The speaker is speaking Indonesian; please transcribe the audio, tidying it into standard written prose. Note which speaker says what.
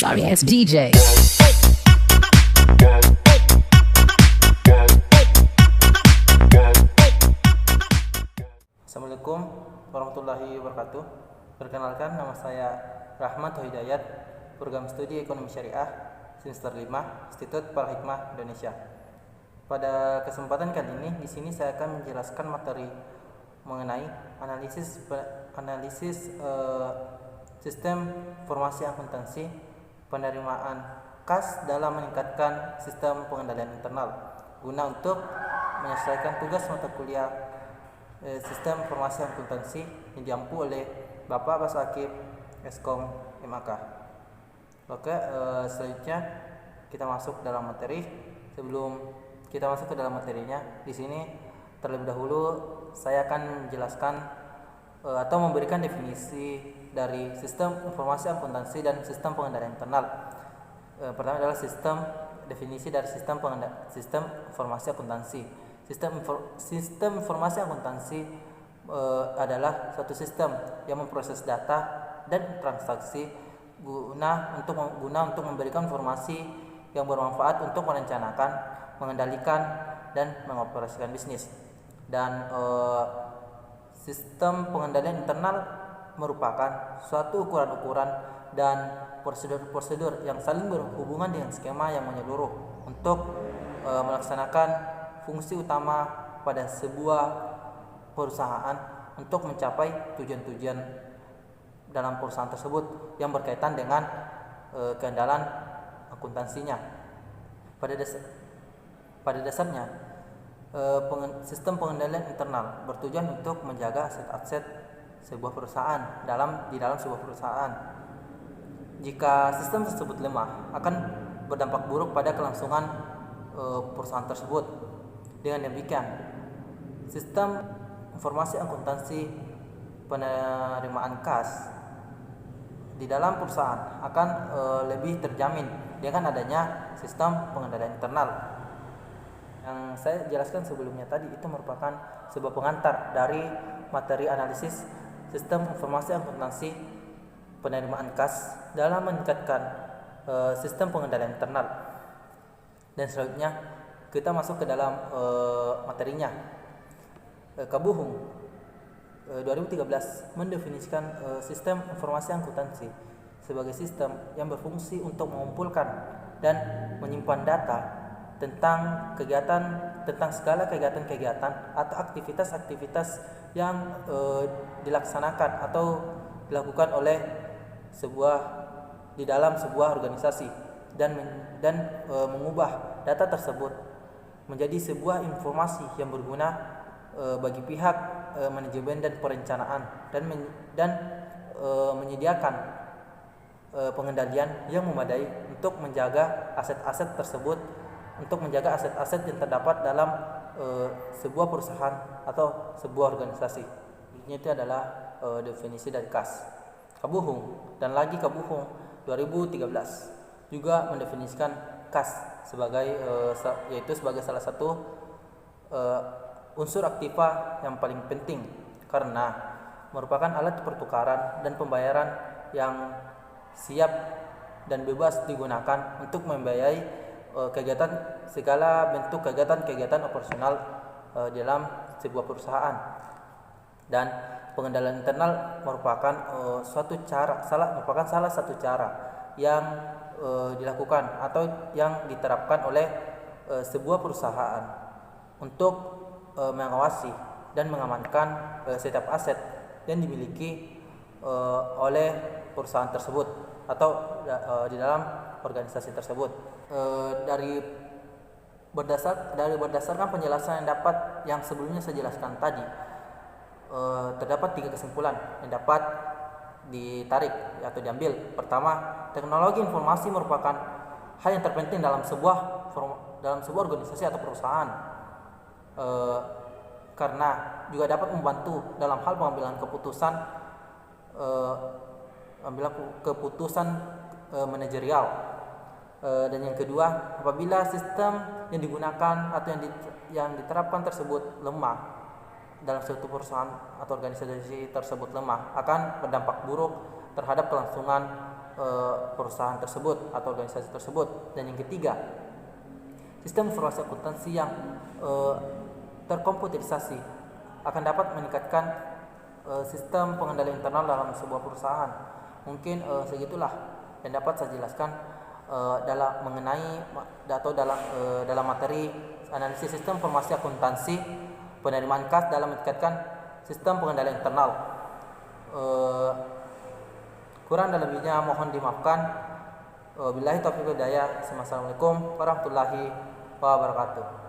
Speaker 1: sorry ass DJ.
Speaker 2: Assalamualaikum warahmatullahi wabarakatuh. Perkenalkan, nama saya Rahmat Hidayat, program studi ekonomi syariah semester 5 Institut Al-Hikmah Indonesia. Pada kesempatan kali ini di sini saya akan menjelaskan materi mengenai analisis sistem informasi akuntansi penerimaan kas dalam meningkatkan sistem pengendalian internal guna untuk menyelesaikan tugas mata kuliah sistem informasi akuntansi yang diampu oleh Bapak Basakib Eskom MAK. Oke, selanjutnya kita masuk dalam materi. Sebelum kita masuk ke dalam materinya, di sini terlebih dahulu saya akan menjelaskan atau memberikan definisi dari sistem informasi akuntansi dan sistem pengendalian internal. Pertama adalah definisi dari sistem informasi akuntansi. Sistem informasi akuntansi adalah suatu sistem yang memproses data dan transaksi guna untuk memberikan informasi yang bermanfaat untuk merencanakan, mengendalikan, dan mengoperasikan bisnis. Dan sistem pengendalian internal merupakan suatu ukuran-ukuran dan prosedur-prosedur yang saling berhubungan dengan skema yang menyeluruh untuk melaksanakan fungsi utama pada sebuah perusahaan untuk mencapai tujuan-tujuan dalam perusahaan tersebut yang berkaitan dengan keandalan akuntansinya. Pada dasarnya, sistem pengendalian internal bertujuan untuk menjaga aset-aset sebuah perusahaan di dalam sebuah perusahaan. Jika sistem tersebut lemah, akan berdampak buruk pada kelangsungan perusahaan tersebut. Dengan demikian, sistem informasi akuntansi penerimaan kas di dalam perusahaan akan lebih terjamin dengan adanya sistem pengendalian internal. Yang saya jelaskan sebelumnya tadi itu merupakan sebuah pengantar dari materi analisis sistem informasi akuntansi penerimaan kas dalam meningkatkan sistem pengendalian internal. Dan selanjutnya kita masuk ke dalam materinya. Kabuhung 2013 mendefinisikan sistem informasi akuntansi sebagai sistem yang berfungsi untuk mengumpulkan dan menyimpan data tentang segala kegiatan-kegiatan atau aktivitas-aktivitas yang dilaksanakan atau dilakukan oleh di dalam sebuah organisasi dan mengubah data tersebut menjadi sebuah informasi yang berguna bagi pihak manajemen dan perencanaan dan menyediakan pengendalian yang memadai untuk menjaga aset-aset tersebut, untuk menjaga aset-aset yang terdapat dalam sebuah perusahaan atau sebuah organisasi. Ini itu adalah definisi dari kas. Kabuhung dan lagi Kabuhung 2013 juga mendefinisikan kas sebagai salah satu unsur aktiva yang paling penting karena merupakan alat pertukaran dan pembayaran yang siap dan bebas digunakan untuk membiayai segala bentuk kegiatan operasional dalam sebuah perusahaan. Dan pengendalian internal merupakan salah satu cara yang dilakukan atau yang diterapkan oleh sebuah perusahaan untuk mengawasi dan mengamankan setiap aset yang dimiliki oleh perusahaan tersebut atau di dalam organisasi tersebut. Berdasarkan penjelasan yang sebelumnya saya jelaskan tadi, terdapat 3 kesimpulan yang dapat ditarik atau diambil. Pertama, teknologi informasi merupakan hal yang terpenting dalam sebuah organisasi atau perusahaan, karena juga dapat membantu dalam hal pengambilan keputusan manajerial. Dan yang kedua, apabila sistem yang digunakan atau yang diterapkan tersebut lemah dalam suatu perusahaan atau organisasi tersebut akan berdampak buruk terhadap kelangsungan perusahaan tersebut atau organisasi tersebut. Dan yang ketiga, sistem informasi akuntansi yang terkomputerisasi akan dapat meningkatkan sistem pengendalian internal dalam sebuah perusahaan. Mungkin segitulah yang dapat saya jelaskan dalam mengenai atau dalam materi analisis sistem informasi akuntansi penerimaan kas dalam meningkatkan sistem pengendalian internal. Kurang dan lebihnya mohon dimaafkan. Billahi taufiq wal hidayah. Assalamualaikum warahmatullahi wabarakatuh.